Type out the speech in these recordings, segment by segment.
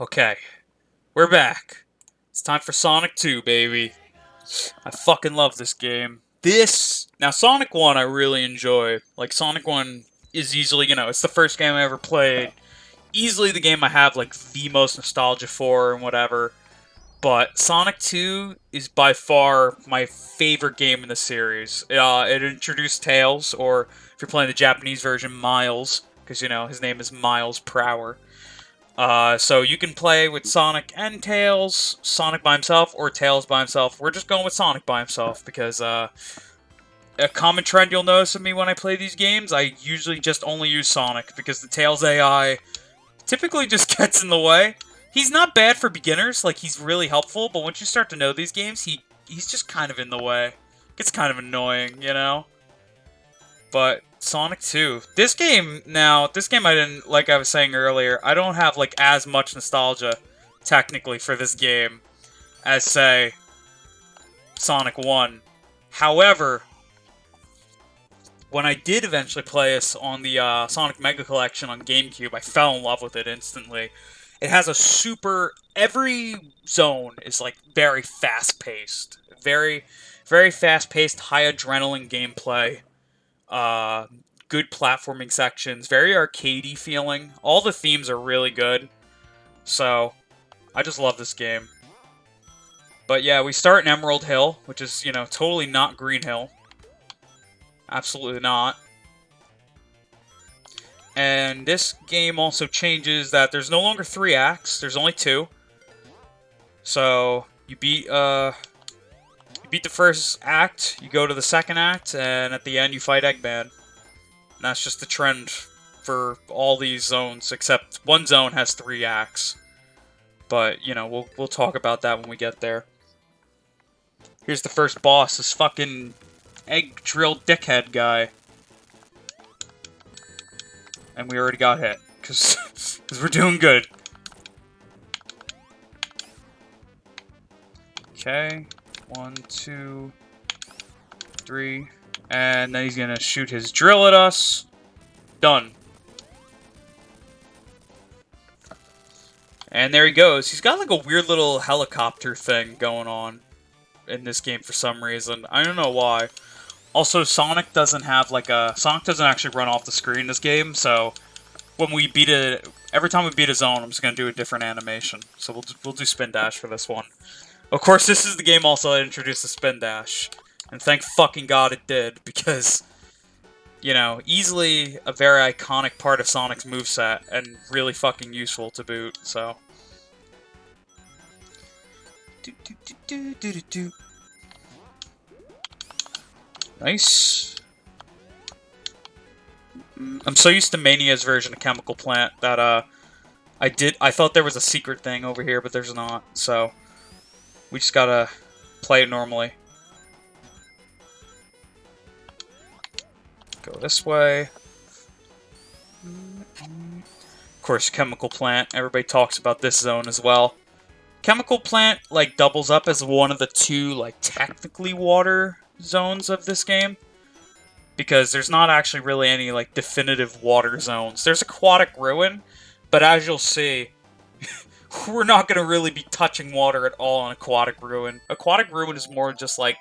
Okay, we're back. It's time for Sonic 2, baby. I fucking love this game. Now Sonic 1 I really enjoy. Like, Sonic 1 is easily, it's the first game I ever played. Easily the game I have, like, the most nostalgia for and whatever. But Sonic 2 is by far my favorite game in the series. It introduced Tails, or if you're playing the Japanese version, Miles, because, his name is Miles Prower. So you can play with Sonic and Tails, Sonic by himself, or Tails by himself. We're just going with Sonic by himself because a common trend you'll notice of me when I play these games, I usually just only use Sonic because the Tails AI typically just gets in the way. He's not bad for beginners, like he's really helpful, but once you start to know these games, he's just kind of in the way. Gets kind of annoying. But Sonic 2. This game I didn't, like I was saying earlier, I don't have like as much nostalgia technically for this game as say Sonic 1. However, when I did eventually play this on the Sonic Mega Collection on GameCube, I fell in love with it instantly. It has every zone is like very fast-paced. Very, very fast-paced, high adrenaline gameplay. Uh, Good platforming sections, very arcadey feeling. All the themes are really good. So, I just love this game. But yeah, we start in Emerald Hill, which is, totally not Green Hill. Absolutely not. And this game also changes that there's no longer 3 acts, there's only 2. So, you beat the first act, you go to the second act, and at the end you fight Eggman. And that's just the trend for all these zones, except one zone has 3 acts. But, we'll talk about that when we get there. Here's the first boss, this fucking egg drill dickhead guy. And we already got hit, because we're doing good. Okay, 1, 2, 3, and then he's gonna shoot his drill at us. Done. And there he goes. He's got like a weird little helicopter thing going on in this game for some reason. I don't know why. Also, Sonic doesn't actually run off the screen in this game, so when we beat it, every time we beat a zone, I'm just gonna do a different animation. So we'll do Spin Dash for this one. Of course, this is the game also that introduced the Spin Dash. And thank fucking God it did, because, easily a very iconic part of Sonic's moveset, and really fucking useful to boot, so. Nice. I'm so used to Mania's version of Chemical Plant that, I thought there was a secret thing over here, but there's not, so. We just gotta play it normally. Go this way. Of course, Chemical Plant. Everybody talks about this zone as well. Chemical Plant, like, doubles up as one of the 2, like, technically water zones of this game. Because there's not actually really any, like, definitive water zones. There's Aquatic Ruin, but as you'll see, we're not going to really be touching water at all on Aquatic Ruin. Aquatic Ruin is more just like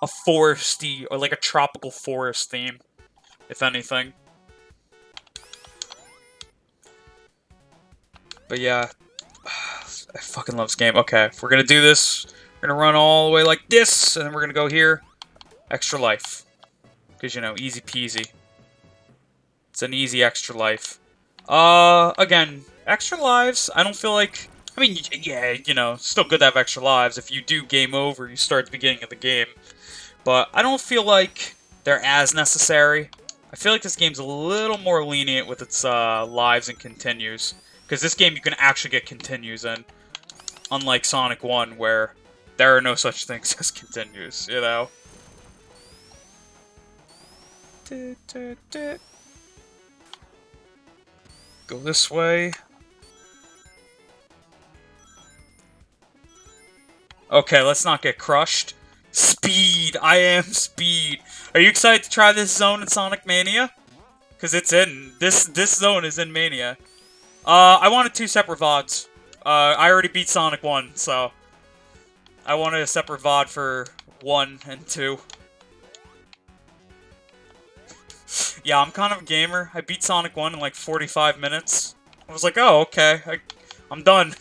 a foresty, or like a tropical forest theme, if anything. But yeah, I fucking love this game. Okay, if we're going to do this, we're going to run all the way like this, and then we're going to go here. Extra life. Because, easy peasy. It's an easy extra life. Again, extra lives, I don't feel like... I mean, yeah, still good to have extra lives. If you do game over, you start at the beginning of the game. But I don't feel like they're as necessary. I feel like this game's a little more lenient with its lives and continues. Because this game you can actually get continues in. Unlike Sonic 1, where there are no such things as continues, Go this way. Okay, let's not get crushed. Speed! I am Speed! Are you excited to try this zone in Sonic Mania? Because it's in. This zone is in Mania. I wanted 2 separate VODs. I already beat Sonic 1, so I wanted a separate VOD for 1 and 2. Yeah, I'm kind of a gamer. I beat Sonic 1 in like 45 minutes. I was like, oh, okay, I'm done.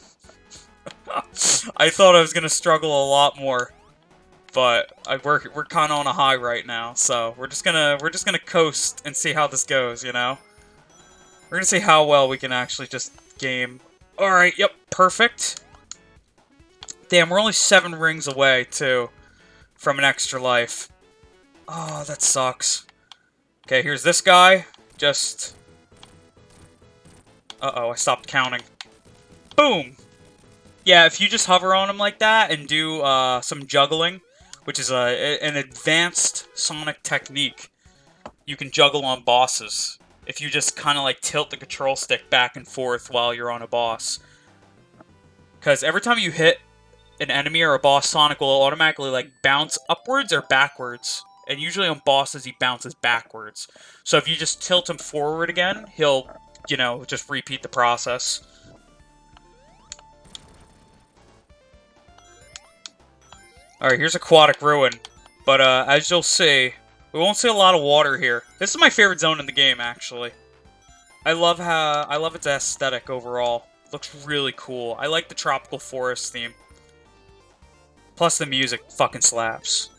I thought I was gonna struggle a lot more, but we're kind of on a high right now, so we're just gonna coast and see how this goes, you know? We're gonna see how well we can actually just game. All right, yep, perfect. Damn, we're only 7 rings away too from an extra life. Oh, that sucks. Okay, here's this guy. Just... Uh-oh, I stopped counting. Boom! Yeah, if you just hover on him like that and do some juggling, which is an advanced Sonic technique, you can juggle on bosses. If you just kind of like tilt the control stick back and forth while you're on a boss. Because every time you hit an enemy or a boss, Sonic will automatically like bounce upwards or backwards. And usually on bosses, he bounces backwards. So if you just tilt him forward again, he'll, you know, just repeat the process. Alright, here's Aquatic Ruin. But as you'll see, we won't see a lot of water here. This is my favorite zone in the game, actually. I love its aesthetic overall. Looks really cool. I like the tropical forest theme. Plus the music fucking slaps.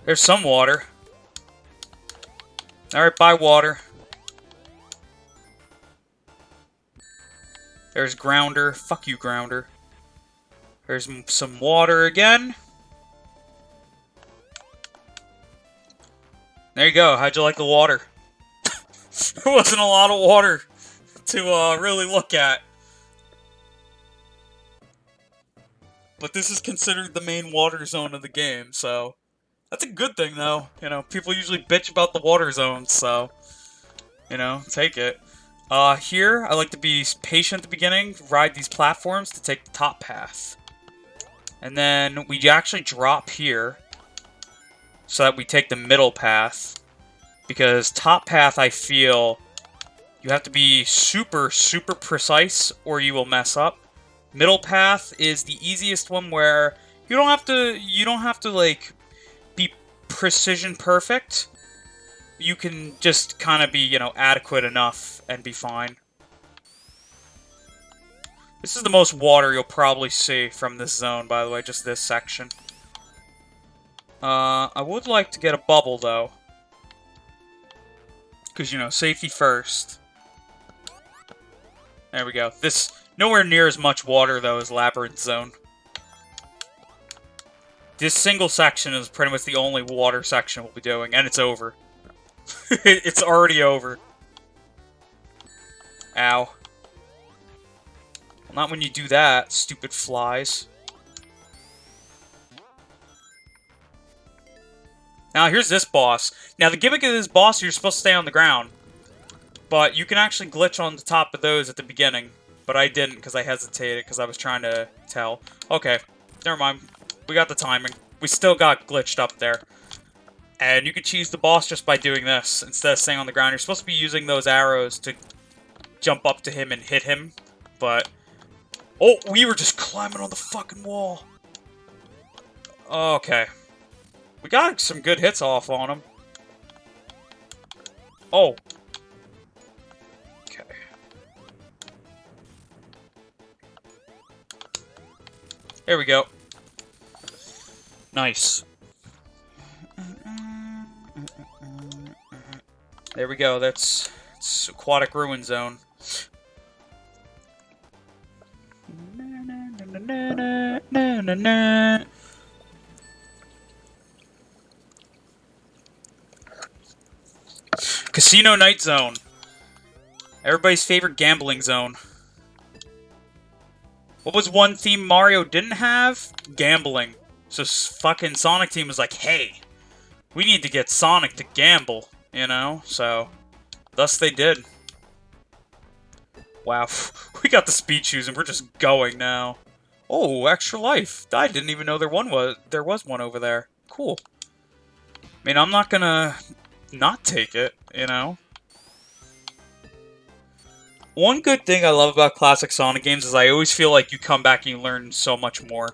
There's some water. Alright, bye water. There's Grounder. Fuck you, Grounder. There's some water again. There you go. How'd you like the water? There wasn't a lot of water to really look at. But this is considered the main water zone of the game, so... That's a good thing, though. You know, people usually bitch about the water zones, so... You know, take it. Here, I like to be patient at the beginning, ride these platforms to take the top path. And then we actually drop here, so that we take the middle path. Because top path, I feel, you have to be super, super precise, or you will mess up. Middle path is the easiest one where you don't have to like be precision perfect. You can just kind of be, you know, adequate enough and be fine. This is the most water you'll probably see from this zone, by the way, just this section. I would like to get a bubble, though. Because, you know, safety first. There we go. This, nowhere near as much water, though, as Labyrinth Zone. This single section is pretty much the only water section we'll be doing, and it's over. It's already over. Ow. Well, not when you do that, stupid flies. Now, here's this boss. Now, the gimmick of this boss, you're supposed to stay on the ground. But you can actually glitch on the top of those at the beginning. But I didn't, because I hesitated, because I was trying to tell. Okay, never mind. We got the timing. We still got glitched up there. And you can cheese the boss just by doing this, instead of staying on the ground. You're supposed to be using those arrows to jump up to him and hit him. But... oh, we were just climbing on the fucking wall. Okay. We got some good hits off on him. Oh. Okay. There we go. Nice. There we go. That's Aquatic Ruin Zone. Casino Night Zone. Everybody's favorite gambling zone. What was one theme Mario didn't have? Gambling. So fucking Sonic Team was like, hey, we need to get Sonic to gamble, you know? So, thus they did. Wow, we got the speed shoes and we're just going now. Oh, extra life. I didn't even know there was one over there. Cool. I mean, I'm not gonna not take it, you know? One good thing I love about classic Sonic games is I always feel like you come back and you learn so much more.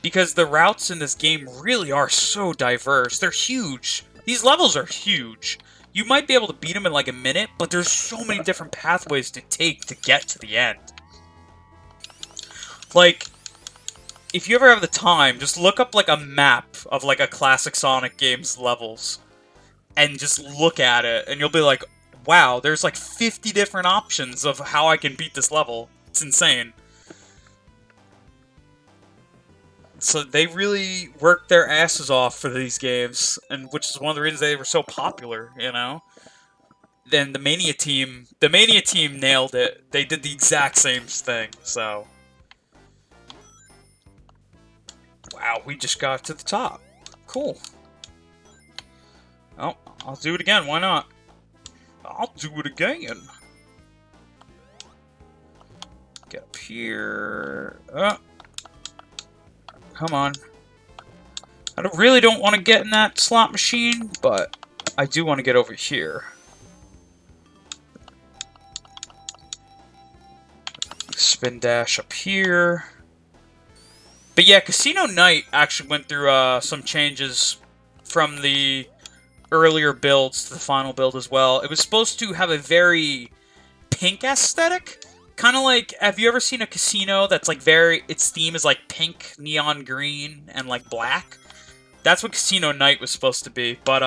Because the routes in this game really are so diverse. They're huge. These levels are huge. You might be able to beat them in like a minute, but there's so many different pathways to take to get to the end. Like, if you ever have the time, just look up like a map of like a classic Sonic game's levels. And just look at it, and you'll be like, wow, there's like 50 different options of how I can beat this level. It's insane. So they really worked their asses off for these games, and which is one of the reasons they were so popular, you know? Then the Mania team nailed it. They did the exact same thing, so... Wow, we just got to the top. Cool. Oh, I'll do it again, why not? I'll do it again. Get up here. Come on. I really don't want to get in that slot machine, but I do want to get over here. Spin dash up here. But yeah, Casino Night actually went through some changes from the earlier builds to the final build as well. It was supposed to have a very pink aesthetic. Kind of like, have you ever seen a casino that's like its theme is like pink, neon green, and like black? That's what Casino Night was supposed to be, but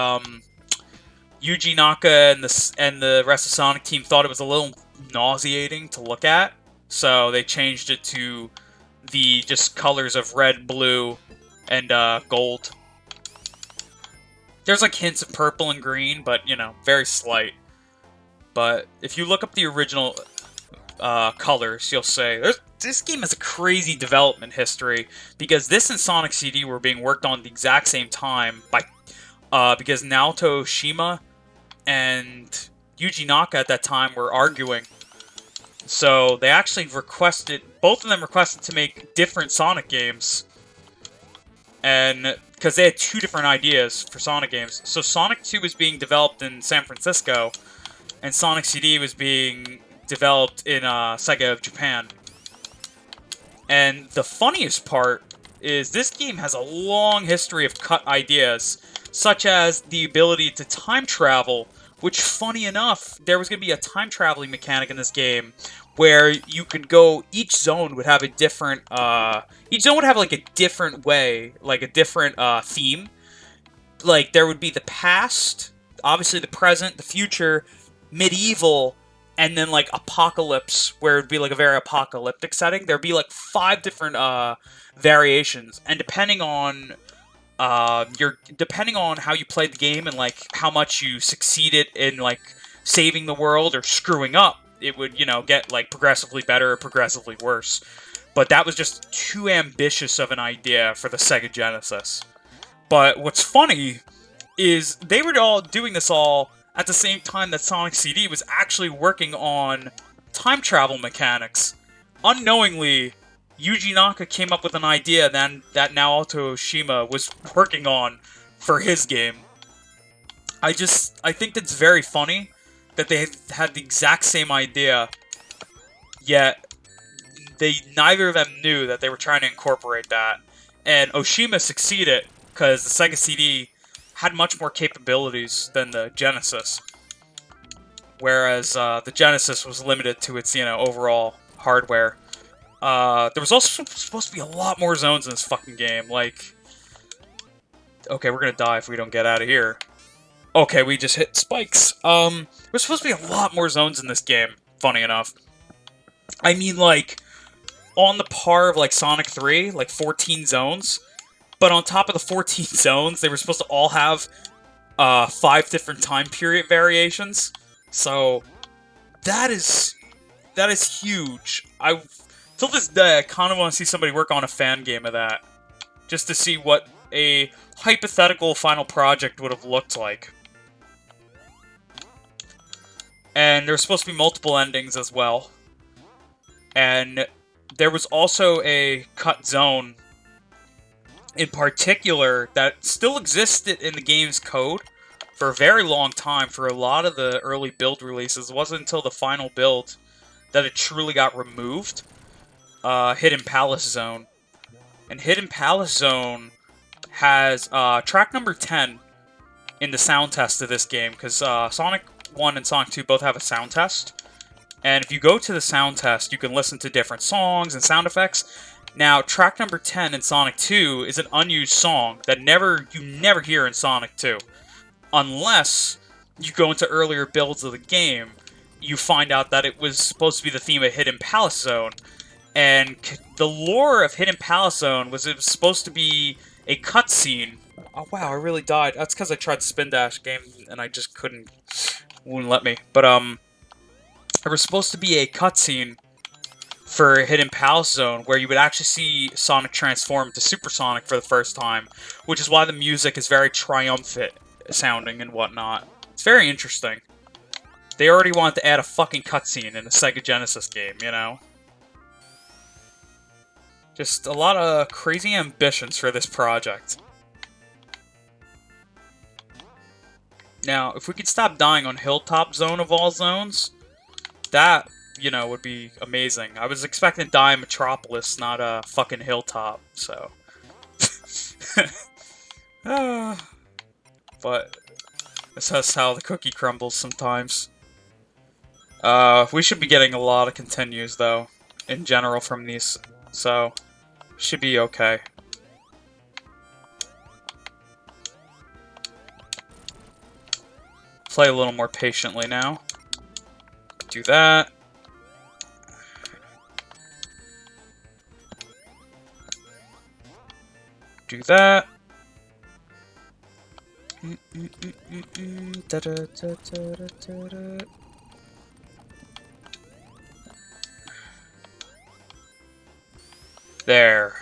Yuji Naka and the rest of the Sonic team thought it was a little nauseating to look at, so they changed it to the just colors of red, blue, and gold. There's like hints of purple and green, but you know, very slight. But if you look up the original colors, you'll say this game has a crazy development history, because this and Sonic CD were being worked on at the exact same time by because Naoto Shima and Yuji Naka at that time were arguing. So they actually both of them requested to make different Sonic games, and because they had two different ideas for Sonic games. So Sonic 2 was being developed in San Francisco, and Sonic CD was being developed in Sega of Japan. And the funniest part is this game has a long history of cut ideas, such as the ability to time travel, which, funny enough, there was going to be a time traveling mechanic in this game where you could go, each zone would have a different, each zone would have like a different way, like a different theme. Like, there would be the past, obviously the present, the future, medieval, and then like apocalypse, where it'd be like a very apocalyptic setting. There'd be like 5 different variations, and depending on depending on how you played the game and like how much you succeeded in like saving the world or screwing up, it would, you know, get like progressively better or progressively worse. But that was just too ambitious of an idea for the Sega Genesis. But what's funny is they were all doing this all at the same time that Sonic CD was actually working on time travel mechanics. Unknowingly, Yuji Naka came up with an idea that Naoto Shima was working on for his game. I think that's very funny that they had the exact same idea, yet neither of them knew that they were trying to incorporate that. And Oshima succeeded because the Sega CD had much more capabilities than the Genesis, whereas the Genesis was limited to its, you know, overall hardware. There was also supposed to be a lot more zones in this fucking game, like... Okay, we're gonna die if we don't get out of here. Okay, we just hit spikes. There's supposed to be a lot more zones in this game, funny enough. I mean, like, on the par of, like, Sonic 3, like, 14 zones. But on top of the 14 zones, they were supposed to all have 5 different time period variations. So, that is huge. Till this day, I kind of want to see somebody work on a fan game of that. Just to see what a hypothetical final project would have looked like. And there were supposed to be multiple endings as well. And there was also a cut zone in particular that still existed in the game's code for a very long time. For a lot of the early build releases, it wasn't until the final build that it truly got removed. Hidden Palace Zone. And Hidden Palace Zone has track number 10 in the sound test of this game, because Sonic 1 and Sonic 2 both have a sound test. And if you go to the sound test, you can listen to different songs and sound effects. Now, track number 10 in Sonic 2 is an unused song that you never hear in Sonic 2. Unless you go into earlier builds of the game, you find out that it was supposed to be the theme of Hidden Palace Zone. And the lore of Hidden Palace Zone was it was supposed to be a cutscene. Oh wow, I really died. That's because I tried the spin dash game and I just wouldn't let me. But there was supposed to be a cutscene for Hidden Palace Zone where you would actually see Sonic transform to Super Sonic for the first time, which is why the music is very triumphant sounding and whatnot. It's very interesting. They already wanted to add a fucking cutscene in a Sega Genesis game, you know? Just a lot of crazy ambitions for this project. Now, if we could stop dying on Hilltop Zone of all zones, that, you know, would be amazing. I was expecting to die in Metropolis, not a fucking Hilltop, so. But that's how the cookie crumbles sometimes. We should be getting a lot of continues, though, in general from these, so should be okay. Play a little more patiently now. Do that. Do that. There.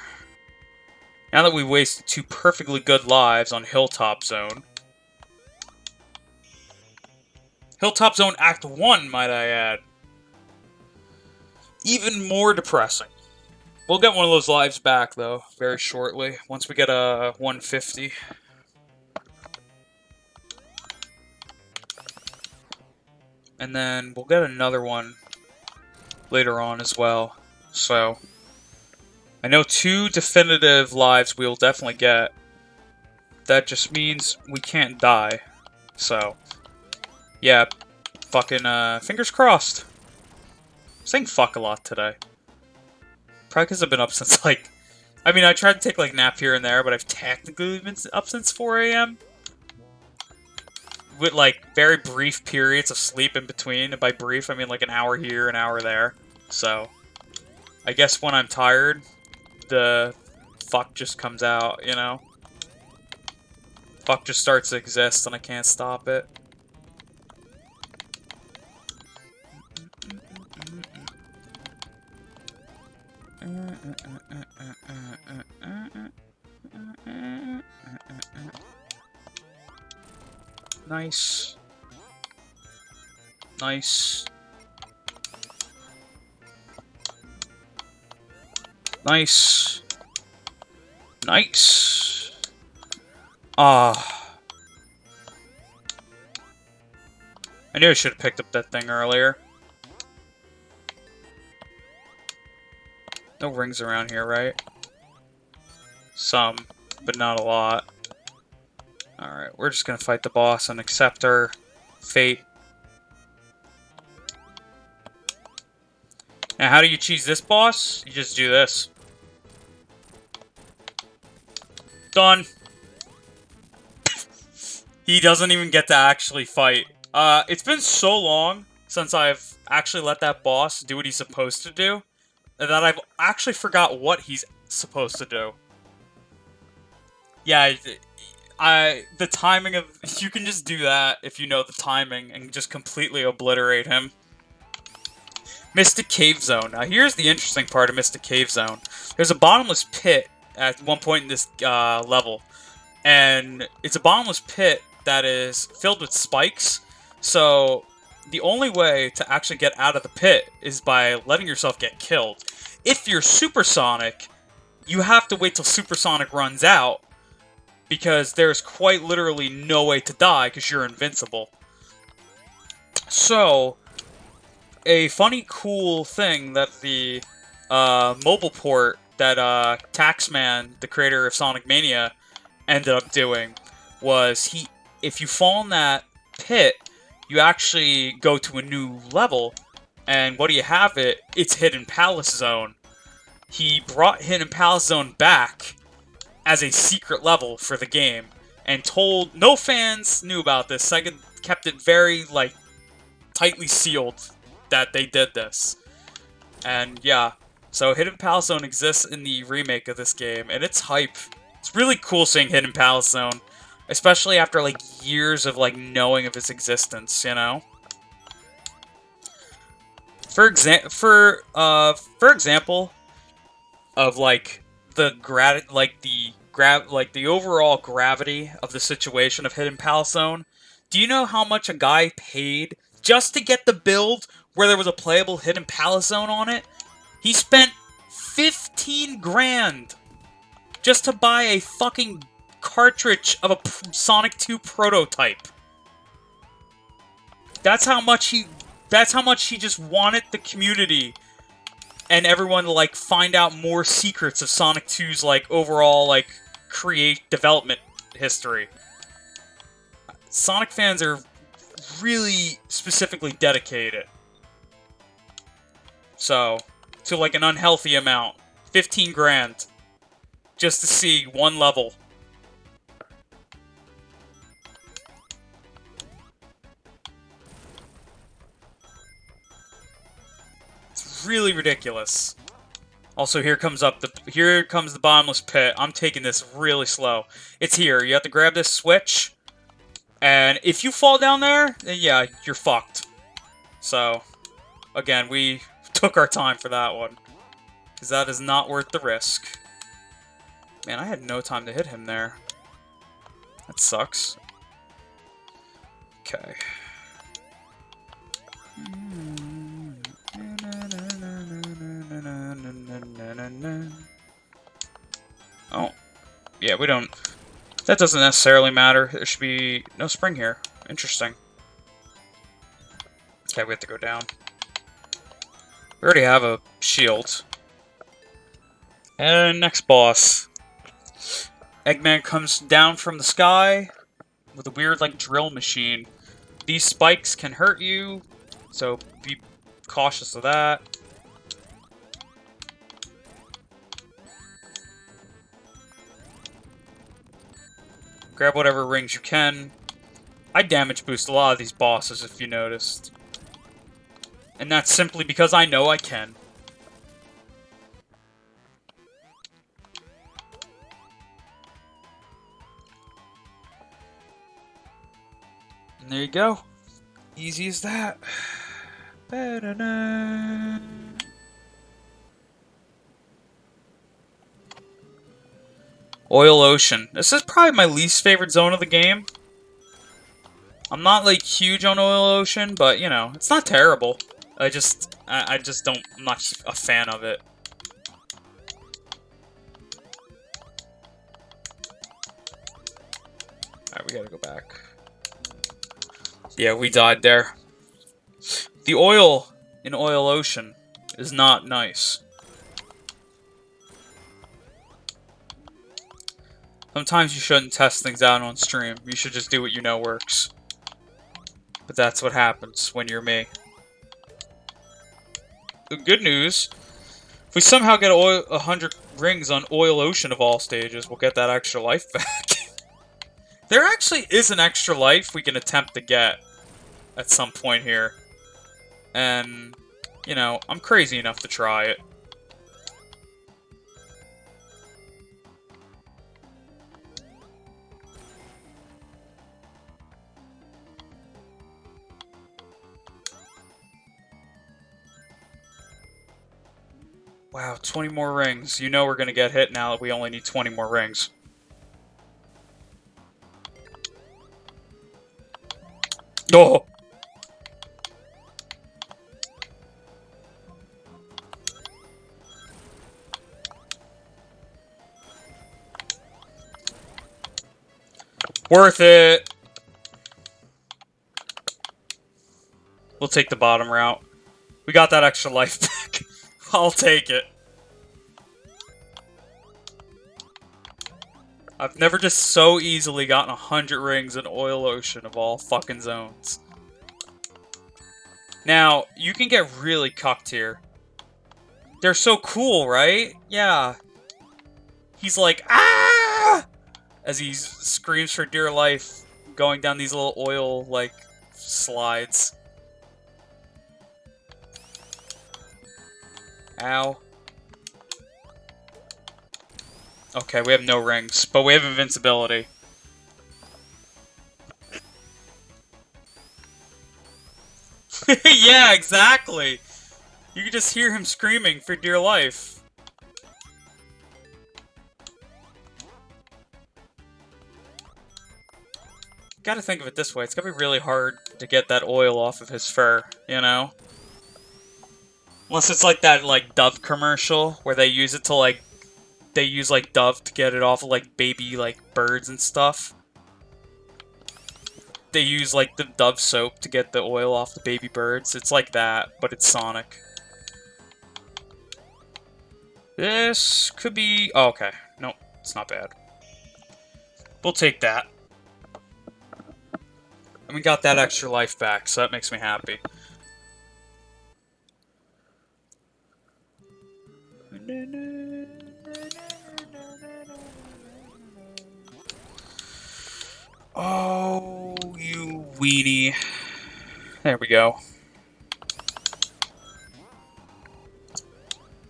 Now that we wasted 2 perfectly good lives on Hilltop Zone. Hilltop Zone Act 1, might I add. Even more depressing. We'll get one of those lives back, though, very shortly, once we get a 150. And then we'll get another one later on as well. So, I know 2 definitive lives we'll definitely get. That just means we can't die. So, yeah, fucking, fingers crossed. I'm saying fuck a lot today. Probably because I've been up since, like... I mean, I tried to take, like, nap here and there, but I've technically been up since 4 a.m. With, like, very brief periods of sleep in between. And by brief, I mean, like, an hour here, an hour there. So, I guess when I'm tired, the fuck just comes out, you know? Fuck just starts to exist, and I can't stop it. Nice. Nice. Nice. Nice. Ah. I knew I should have picked up that thing earlier. No rings around here, right? Some, but not a lot. Alright, we're just gonna fight the boss and accept our fate. Now, how do you cheese this boss? You just do this. Done. He doesn't even get to actually fight. It's been so long since I've actually let that boss do what he's supposed to do that I've actually forgot what he's supposed to do. Yeah, the timing of... You can just do that if you know the timing and just completely obliterate him. Mystic Cave Zone. Now, here's the interesting part of Mystic Cave Zone. There's a bottomless pit at one point in this level. And it's a bottomless pit that is filled with spikes. So, the only way to actually get out of the pit is by letting yourself get killed. If you're Supersonic, you have to wait till Supersonic runs out, because there's quite literally no way to die because you're invincible. So, a funny, cool thing that the mobile port that Taxman, the creator of Sonic Mania, ended up doing was if you fall in that pit, you actually go to a new level, and what do you have it? It's Hidden Palace Zone. He brought Hidden Palace Zone back as a secret level for the game, and told no fans knew about this. Sega kept it very like tightly sealed that they did this. And yeah, so Hidden Palace Zone exists in the remake of this game, and it's hype. It's really cool seeing Hidden Palace Zone, especially after like years of like knowing of its existence, you know? For example of like the overall gravity of the situation of Hidden Palace Zone, do you know how much a guy paid just to get the build where there was a playable Hidden Palace Zone on it? He spent 15 grand just to buy a fucking cartridge of a Sonic 2 prototype. That's how much he just wanted the community and everyone to like find out more secrets of Sonic 2's like overall like development history. Sonic fans are really specifically dedicated. So, to like an unhealthy amount, 15 grand just to see one level. It's really ridiculous. Also, here comes the bottomless pit. I'm taking this really slow. It's here. You have to grab this switch, and if you fall down there, then yeah, you're fucked. So, again, we took our time for that one, because that is not worth the risk. Man, I had no time to hit him there. That sucks. Okay. Oh. Yeah, we don't... That doesn't necessarily matter. There should be no spring here. Interesting. Okay, we have to go down. We already have a shield. And next boss. Eggman comes down from the sky with a weird, like, drill machine. These spikes can hurt you, so be cautious of that. Grab whatever rings you can. I damage boost a lot of these bosses, if you noticed. And that's simply because I know I can. And there you go. Easy as that. Oil Ocean. This is probably my least favorite zone of the game. I'm not, like, huge on Oil Ocean, but, you know, it's not terrible. I just don't, I'm not a fan of it. Alright, we gotta go back. Yeah, we died there. The oil in Oil Ocean is not nice. Sometimes you shouldn't test things out on stream. You should just do what you know works. But that's what happens when you're me. The good news, if we somehow get 100 rings on Oil Ocean of all stages, we'll get that extra life back. There actually is an extra life we can attempt to get at some point here. And, you know, I'm crazy enough to try it. Wow, 20 more rings. You know we're gonna get hit now that we only need 20 more rings. Oh! Worth it! We'll take the bottom route. We got that extra life back. I'll take it. I've never just so easily gotten 100 rings in Oil Ocean of all fucking zones. Now, you can get really cucked here. They're so cool, right? Yeah. He's like, ah! As he screams for dear life, going down these little oil, like, slides. Ow. Okay, we have no rings, but we have invincibility. Yeah, exactly! You can just hear him screaming for dear life. Gotta think of it this way, it's gonna be really hard to get that oil off of his fur, you know? Unless it's like that, like, Dove commercial, where they use it to, like, they use, like, Dove to get it off of, like, baby, like, birds and stuff. They use, like, the Dove soap to get the oil off the baby birds. It's like that, but it's Sonic. This could be... Oh, okay. Nope, it's not bad. We'll take that. And we got that extra life back, so that makes me happy. Oh, you weenie. There we go.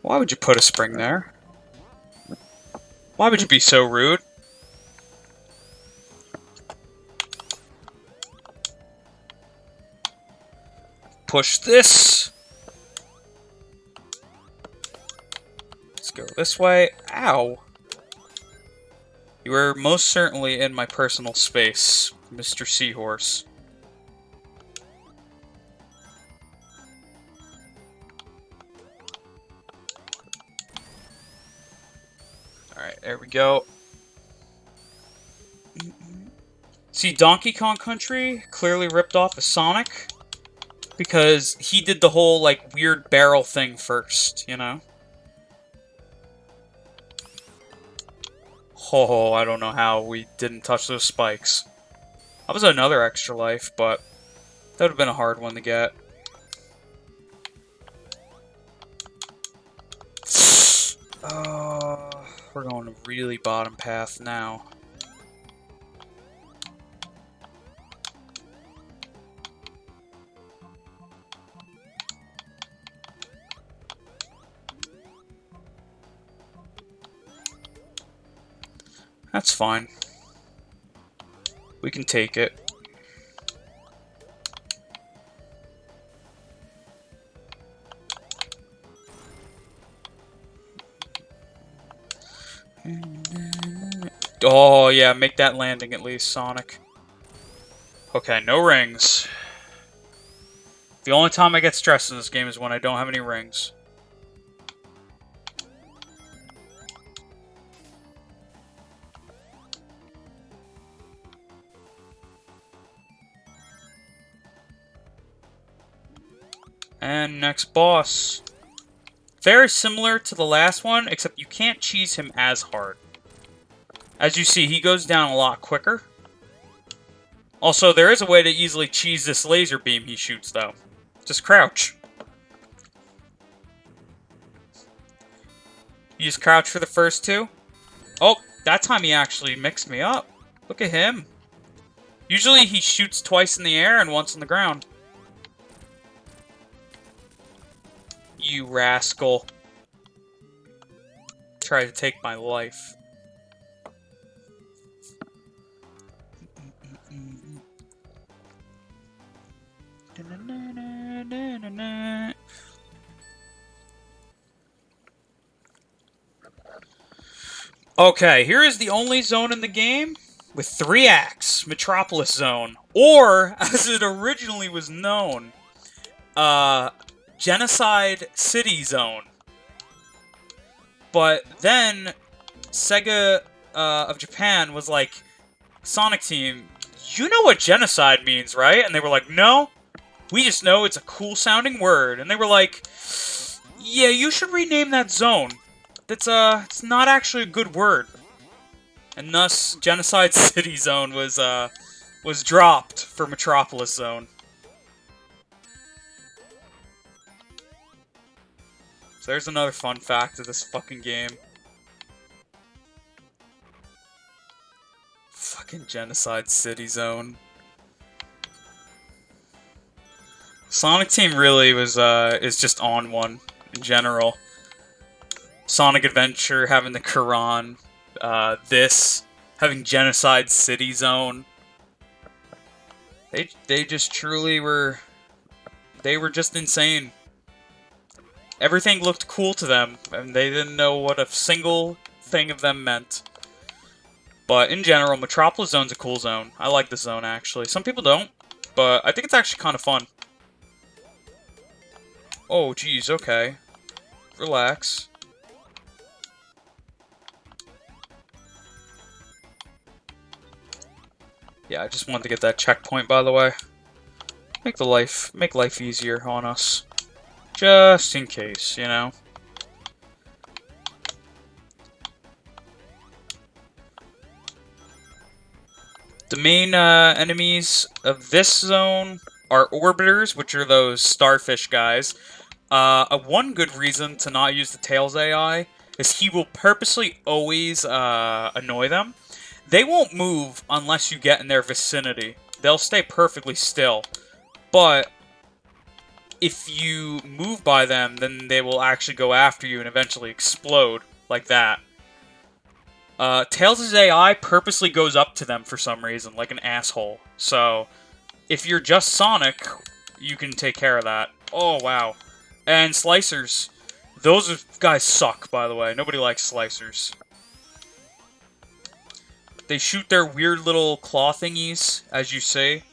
Why would you put a spring there? Why would you be so rude? Push this. Let's go this way. Ow. You are most certainly in my personal space, Mr. Seahorse. Alright, there we go. See, Donkey Kong Country clearly ripped off of Sonic because he did the whole, like, weird barrel thing first, you know? Oh, I don't know how we didn't touch those spikes. That was another extra life, but that would have been a hard one to get. We're going to really bottom path now. That's fine. We can take it. Oh, yeah, make that landing at least, Sonic. Okay, no rings. The only time I get stressed in this game is when I don't have any rings. And next boss. Very similar to the last one, except you can't cheese him as hard. As you see, he goes down a lot quicker. Also, there is a way to easily cheese this laser beam he shoots, though. Just crouch. You just crouch for the first two. Oh, that time he actually mixed me up. Look at him. Usually he shoots twice in the air and once on the ground. You rascal. Try to take my life. Okay, here is the only zone in the game with 3 acts, Metropolis Zone, or, as it originally was known, Genocide City Zone. But then, Sega of Japan was like, Sonic Team, you know what genocide means, right? And they were like, no. We just know it's a cool-sounding word. And they were like, yeah, you should rename that zone. It's not actually a good word. And thus, Genocide City Zone was dropped for Metropolis Zone. So there's another fun fact of this fucking game. Fucking Genocide City Zone. Sonic Team really is just on one in general. Sonic Adventure having the Quran, this having Genocide City Zone. They just truly were. They were just insane. Everything looked cool to them, and they didn't know what a single thing of them meant. But in general, Metropolis Zone's a cool zone. I like this zone, actually. Some people don't, but I think it's actually kind of fun. Oh, geez, okay. Relax. Yeah, I just wanted to get that checkpoint, by the way. Make life easier on us. Just in case, you know? The main enemies of this zone are orbiters, which are those starfish guys. One good reason to not use the Tails AI is he will purposely always annoy them. They won't move unless you get in their vicinity. They'll stay perfectly still. But if you move by them, then they will actually go after you and eventually explode like that. Tails' AI purposely goes up to them for some reason, like an asshole. So, if you're just Sonic, you can take care of that. Oh, wow. And Slicers. Those guys suck, by the way. Nobody likes Slicers. They shoot their weird little claw thingies, as you say,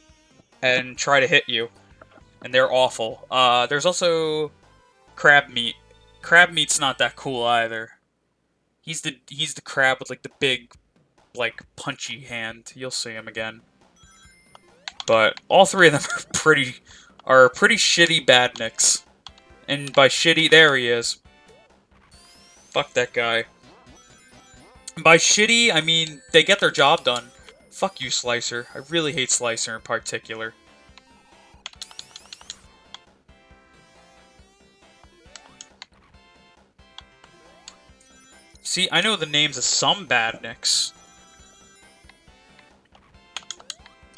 and try to hit you. And they're awful. There's also Crab Meat. Crab Meat's not that cool either. He's the crab with like the big, like punchy hand. You'll see him again. But all three of them are pretty shitty badniks. And by shitty, there he is. Fuck that guy. By shitty, I mean they get their job done. Fuck you, Slicer. I really hate Slicer in particular. See, I know the names of some badniks.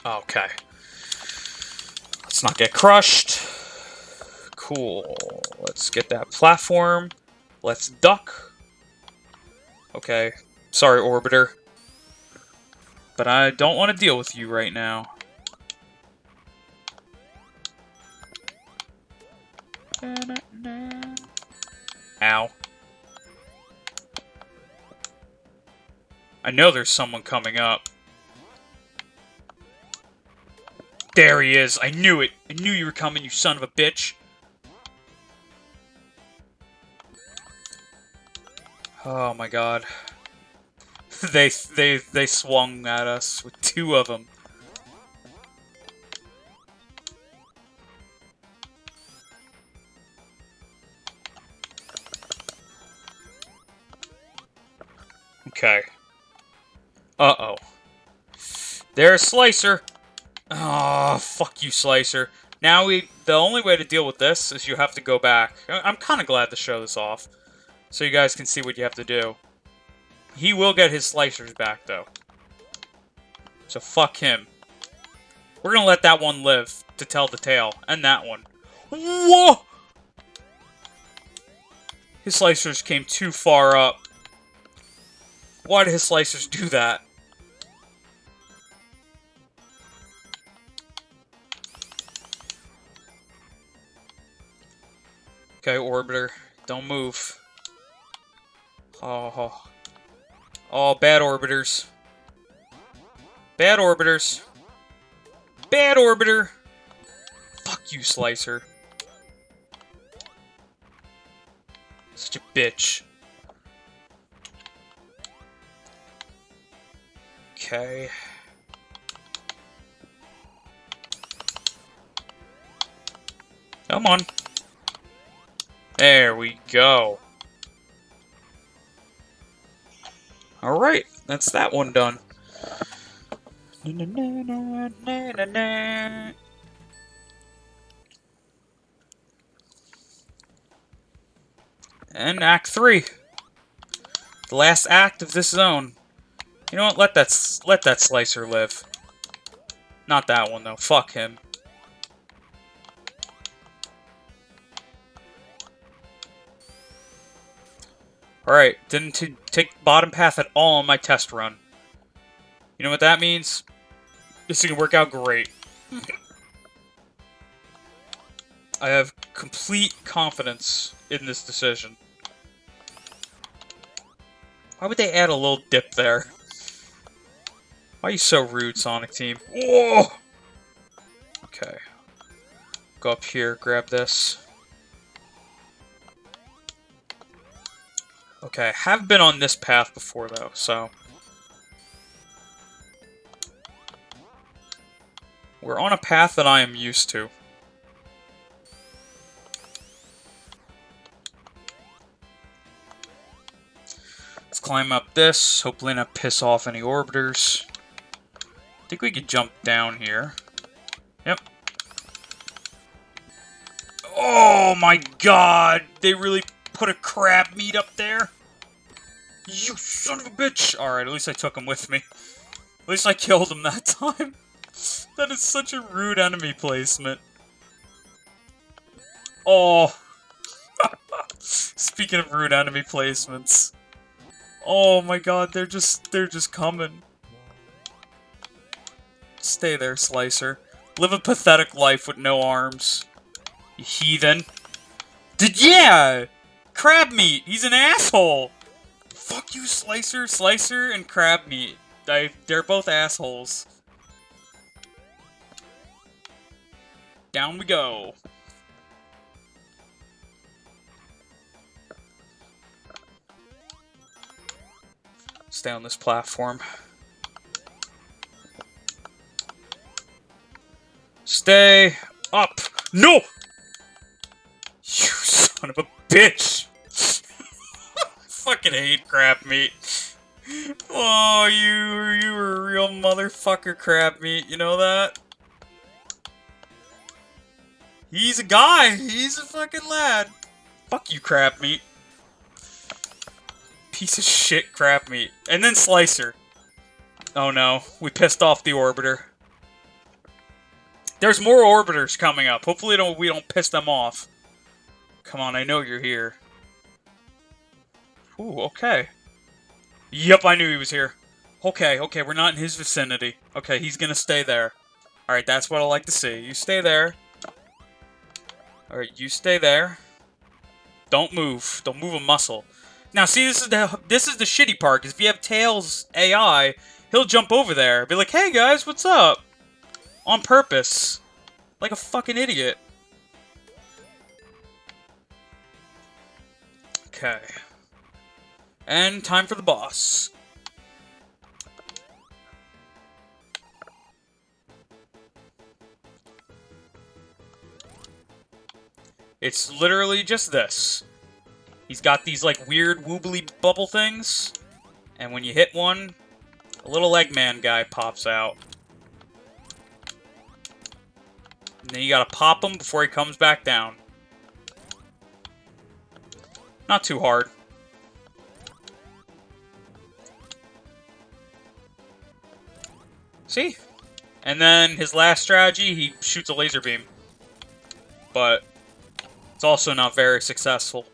Okay. Let's not get crushed. Cool. Let's get that platform. Let's duck. Okay. Sorry, Orbiter. But I don't want to deal with you right now. Ow. I know there's someone coming up. There he is. I knew it. I knew you were coming, you son of a bitch. Oh my god. They swung at us with two of them. Okay. Uh-oh. There's Slicer. Oh, fuck you, Slicer. Now the only way to deal with this is you have to go back. I'm kind of glad to show this off, so you guys can see what you have to do. He will get his Slicers back, though. So fuck him. We're gonna let that one live to tell the tale, and that one. Whoa! His Slicers came too far up. Why did his Slicers do that? Okay, Orbiter. Don't move. Oh. Oh, bad Orbiters. Bad Orbiters. Bad Orbiter. Fuck you, Slicer. Such a bitch. Okay. Come on. There we go. Alright, that's that one done. And Act 3. The last act of this zone. You know what? Let that Slicer live. Not that one, though. Fuck him. Alright, didn't take bottom path at all on my test run. You know what that means? This is gonna work out great. I have complete confidence in this decision. Why would they add a little dip there? Why are you so rude, Sonic Team? Whoa! Okay. Go up here, grab this. Okay, I have been on this path before, though, so... We're on a path that I am used to. Let's climb up this, hopefully not piss off any orbiters. I think we could jump down here. Yep. Oh my god! They really put a crab meat up there? You son of a bitch! Alright, at least I took him with me. At least I killed him that time. That is such a rude enemy placement. Oh. Speaking of rude enemy placements. Oh my god, they're just coming. Stay there, Slicer. Live a pathetic life with no arms. You heathen. Yeah! Crab meat! He's an asshole! Fuck you, Slicer. Slicer and crab meat. They're both assholes. Down we go. Stay on this platform. Stay up. No! You son of a bitch! Fucking hate crab meat. Oh, you were a real motherfucker, crab meat. You know that? He's a guy. He's a fucking lad. Fuck you, crab meat. Piece of shit crab meat. And then Slicer. Oh no, we pissed off the orbiter. There's more orbiters coming up. Hopefully we don't piss them off. Come on, I know you're here. Ooh, okay. Yep, I knew he was here. Okay, we're not in his vicinity. Okay, he's gonna stay there. Alright, that's what I like to see. You stay there. Alright, you stay there. Don't move. Don't move a muscle. Now, see, this is the shitty part, because if you have Tails AI, he'll jump over there. Be like, hey, guys, what's up? On purpose. Like a fucking idiot. Okay. And time for the boss. It's literally just this. He's got these, like, weird woobly bubble things. And when you hit one, a little Eggman guy pops out. And then you gotta pop him before he comes back down. Not too hard. See? And then his last strategy, he shoots a laser beam. But it's also not very successful.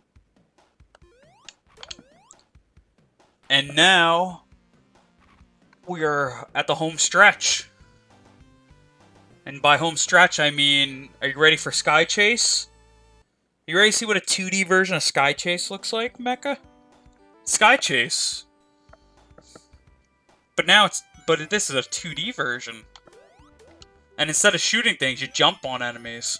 And now we are at the home stretch. And by home stretch, I mean, are you ready for Sky Chase? You ready to see what a 2D version of Sky Chase looks like, Mecha? Sky Chase. But this is a 2D version. And instead of shooting things, you jump on enemies.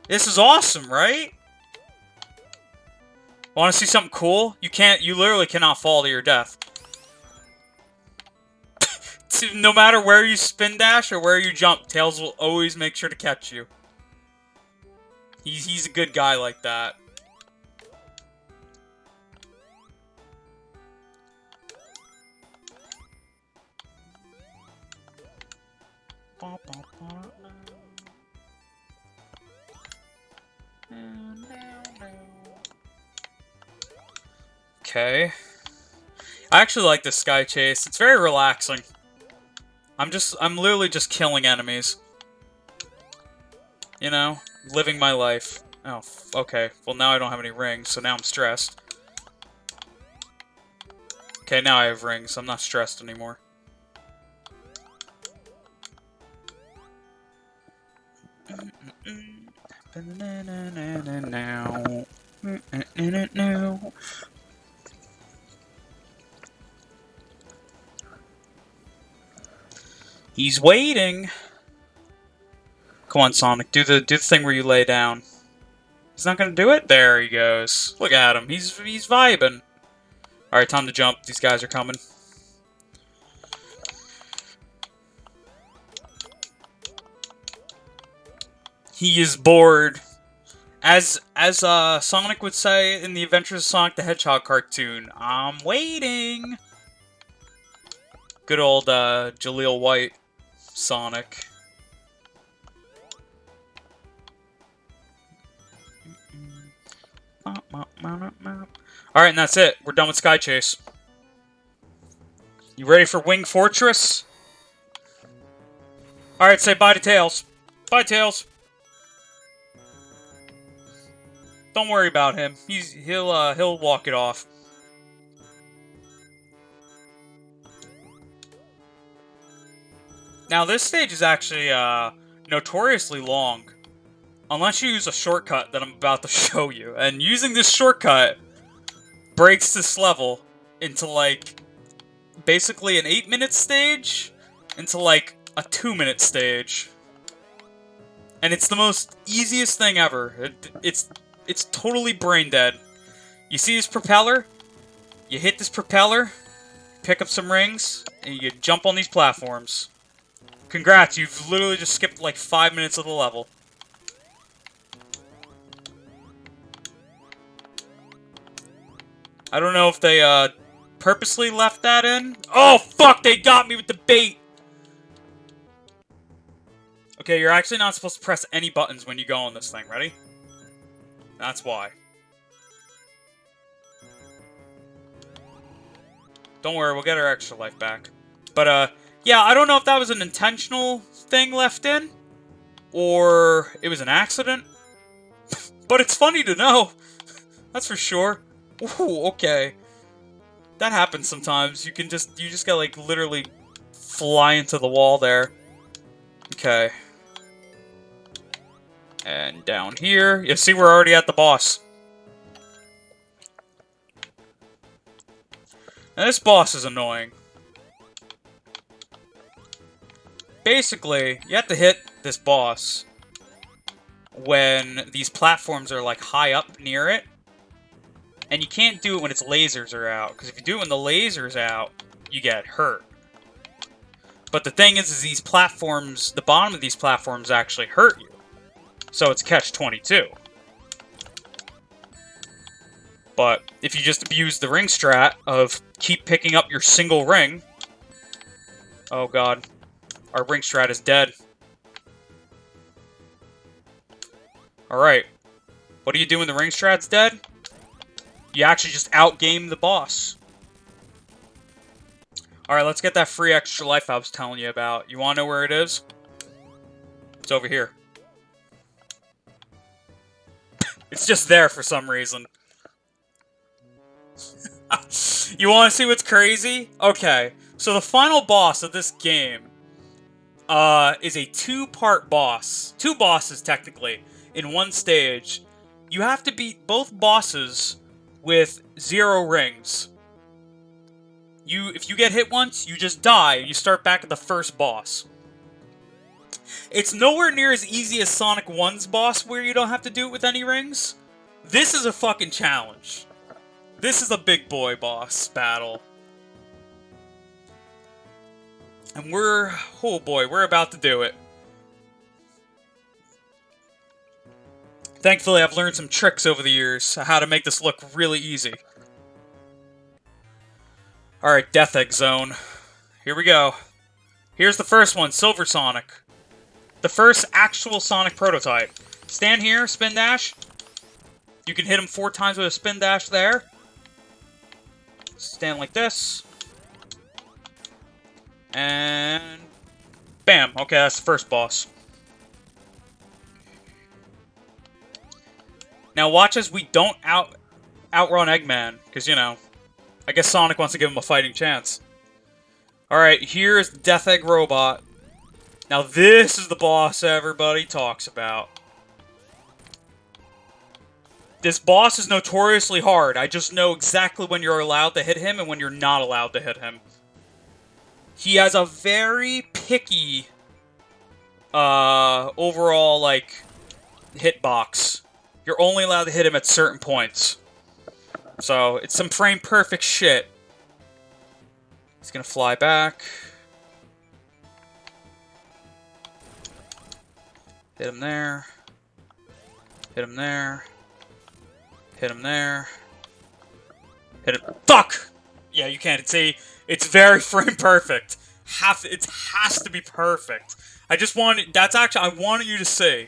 This is awesome, right? Want to see something cool? You literally cannot fall to your death. no matter where you spin dash or where you jump, Tails will always make sure to catch you. He's a good guy like that. Okay. I actually like this sky chase. It's very relaxing. I'm literally just killing enemies. You know? Living my life. Oh, okay. Well, now I don't have any rings, so now I'm stressed. Okay, now I have rings. I'm not stressed anymore. He's waiting. Come on, Sonic. Do the thing where you lay down. He's not gonna do it? There he goes. Look at him. He's vibing. Alright, time to jump. These guys are coming. He is bored. As Sonic would say in the Adventures of Sonic the Hedgehog cartoon, I'm waiting. Good old Jaleel White Sonic. Alright, and that's it. We're done with Sky Chase. You ready for Wing Fortress? Alright, say bye to Tails. Bye, Tails. Don't worry about him. He'll walk it off. Now, this stage is actually notoriously long. Unless you use a shortcut that I'm about to show you. And using this shortcut breaks this level into, like, basically an 8-minute stage into, like, a 2-minute stage. And it's the most easiest thing ever. It's totally brain dead. You see this propeller? You hit this propeller, pick up some rings, and you jump on these platforms. Congrats, you've literally just skipped like 5 minutes of the level. I don't know if they purposely left that in. Oh fuck, they got me with the bait! Okay, you're actually not supposed to press any buttons when you go on this thing, ready? That's why. Don't worry, we'll get our extra life back. But, yeah, I don't know if that was an intentional thing left in, or it was an accident. But it's funny to know. That's for sure. Ooh, okay. That happens sometimes. You just gotta, like, literally fly into the wall there. Okay. And down here, you see we're already at the boss. And this boss is annoying. Basically, you have to hit this boss when these platforms are, like, high up near it. And you can't do it when its lasers are out, because if you do it when the laser's out, you get hurt. But the thing is these platforms, the bottom of these platforms actually hurt you. So it's catch-22. But if you just abuse the ring strat of keep picking up your single ring... Oh god. Our ring strat is dead. Alright. What do you do when the ring strat's dead? You actually just outgame the boss. Alright, let's get that free extra life I was telling you about. You wanna know where it is? It's over here. It's just there for some reason. You wanna see what's crazy? Okay, so the final boss of this game is a two-part boss. Two bosses, technically, in one stage. You have to beat both bosses with 0 rings. If you get hit once, you just die, and you start back at the first boss. It's nowhere near as easy as Sonic 1's boss, where you don't have to do it with any rings. This is a fucking challenge. This is a big boy boss battle. And oh boy, we're about to do it. Thankfully, I've learned some tricks over the years on how to make this look really easy. Alright, Death Egg Zone. Here we go. Here's the first one, Silver Sonic. The first actual Sonic prototype. Stand here, spin dash. You can hit him 4 times with a spin dash there. Stand like this. And... bam. Okay, that's the first boss. Now watch as we don't outrun Eggman. Because, you know, I guess Sonic wants to give him a fighting chance. Alright, here's the Death Egg Robot. Now this is the boss everybody talks about. This boss is notoriously hard. I just know exactly when you're allowed to hit him and when you're not allowed to hit him. He has a very picky, overall, like, hitbox. You're only allowed to hit him at certain points. So, it's some frame-perfect shit. He's gonna fly back. Hit him there. Hit him there. Hit him there. Hit him. Fuck! Yeah, you can't see. It's very frame perfect. It has to be perfect. I just wanted. That's actually. I wanted you to see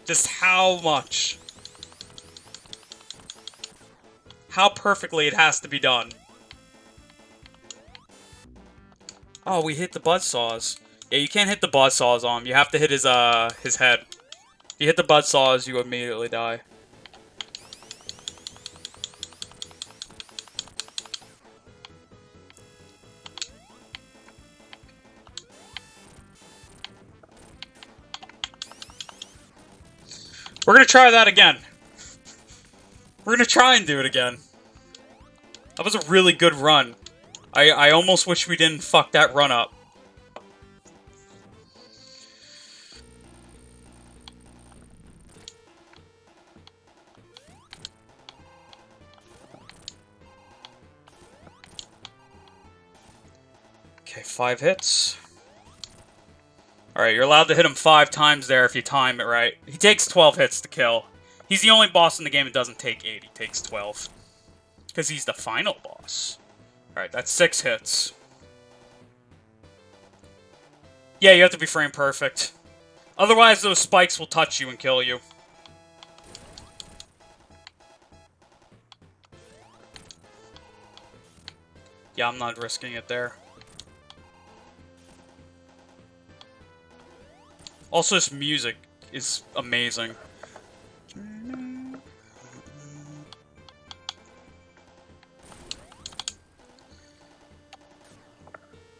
just how much. How perfectly it has to be done. Oh, we hit the buzzsaws. Yeah, you can't hit the buzzsaws on him. You have to hit his head. If you hit the buzzsaws, you immediately die. We're gonna try that again. We're gonna try and do it again. That was a really good run. I almost wish we didn't fuck that run up. Okay, 5 hits. Alright, you're allowed to hit him 5 times there if you time it right. He takes 12 hits to kill. He's the only boss in the game that doesn't take 8. He takes 12. Because he's the final boss. Alright, that's 6 hits. Yeah, you have to be frame perfect. Otherwise, those spikes will touch you and kill you. Yeah, I'm not risking it there. Also, this music is amazing.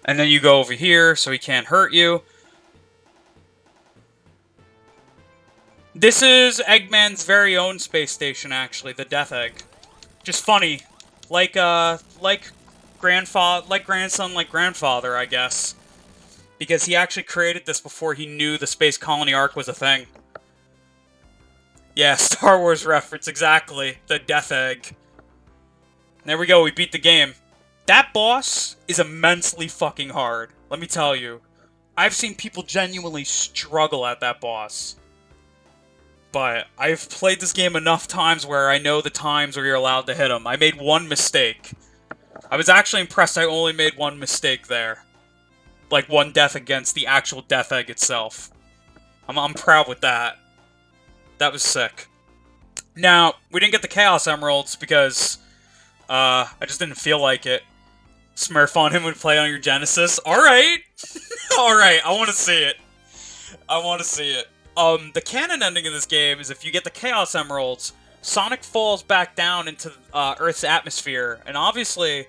And then you go over here, so he can't hurt you. This is Eggman's very own space station, actually, the Death Egg. Just funny. Like grandson, like grandfather, I guess. Because he actually created this before he knew the Space Colony arc was a thing. Yeah, Star Wars reference, exactly. The Death Egg. There we go, we beat the game. That boss is immensely fucking hard. Let me tell you. I've seen people genuinely struggle at that boss. But I've played this game enough times where I know the times where you're allowed to hit him. I made one mistake. I was actually impressed I only made one mistake there. Like, one death against the actual Death Egg itself. I'm proud with that. That was sick. Now, we didn't get the Chaos Emeralds because, I just didn't feel like it. Smurf on him would play on your Genesis. Alright! Alright, I want to see it. I want to see it. The canon ending of this game is if you get the Chaos Emeralds, Sonic falls back down into Earth's atmosphere. And obviously,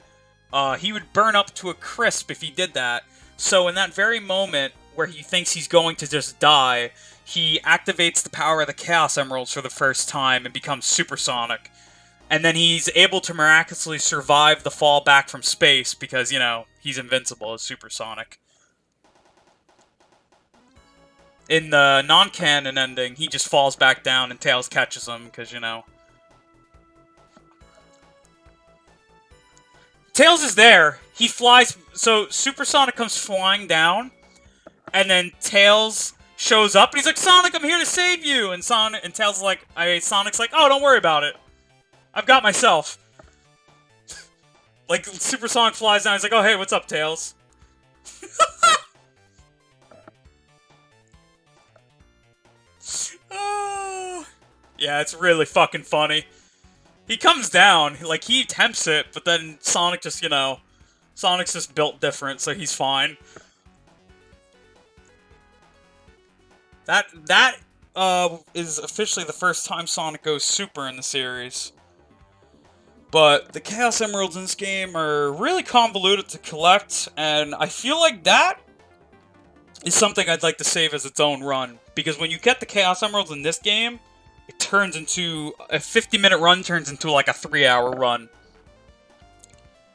he would burn up to a crisp if he did that. So in that very moment where he thinks he's going to just die, he activates the power of the Chaos Emeralds for the first time and becomes Supersonic. And then he's able to miraculously survive the fall back from space because, you know, he's invincible as Supersonic. In the non-canon ending, he just falls back down and Tails catches him because, you know. Tails is there. He flies. So Supersonic comes flying down, and then Tails shows up, and he's like, "Sonic, I'm here to save you." And Tails is like, Sonic's like, "Oh, don't worry about it. I've got myself." Like Supersonic flies down. He's like, "Oh, hey, what's up, Tails?" Oh. Yeah, it's really fucking funny. He comes down, like, he attempts it, but then Sonic just, Sonic's just built different, so he's fine. That is officially the first time Sonic goes super in the series. But the Chaos Emeralds in this game are really convoluted to collect, and I feel like that is something I'd like to save as its own run. Because when you get the Chaos Emeralds in this game, it turns into... a 50-minute run turns into like a 3-hour run.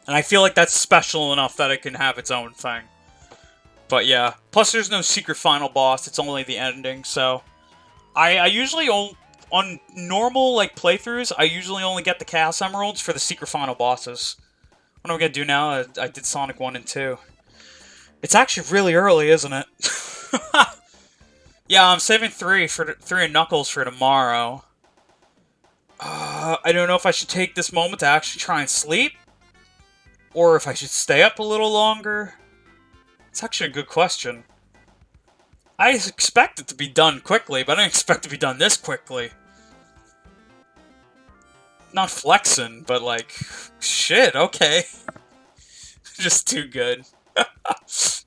And I feel like that's special enough that it can have its own thing. But yeah. Plus there's no secret final boss, it's only the ending, so... I usually... on normal, like, playthroughs, I usually only get the Chaos Emeralds for the secret final bosses. What am I gonna do now? I did Sonic 1 and 2. It's actually really early, isn't it? Yeah, I'm saving 3 and Knuckles for tomorrow. I don't know if I should take this moment to actually try and sleep, or if I should stay up a little longer. It's actually a good question. I expect it to be done quickly, but I didn't expect it to be done this quickly. Not flexing, but like, shit, okay. Just too good.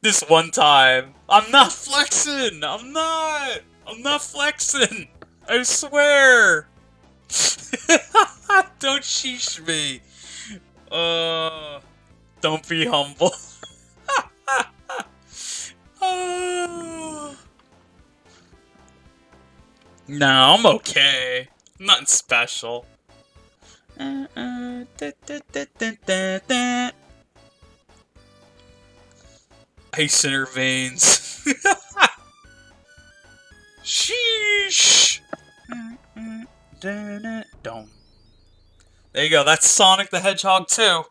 This one time. I'm not flexing! I'm not flexing! I swear! Don't sheesh me. Don't be humble. No, I'm okay. Nothing special. Ice in her veins. Sheesh. Don't. There you go. That's Sonic the Hedgehog 2.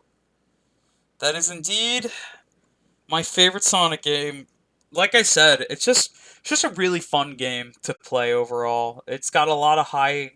That is indeed my favorite Sonic game. Like I said, it's just a really fun game to play overall. It's got a lot of high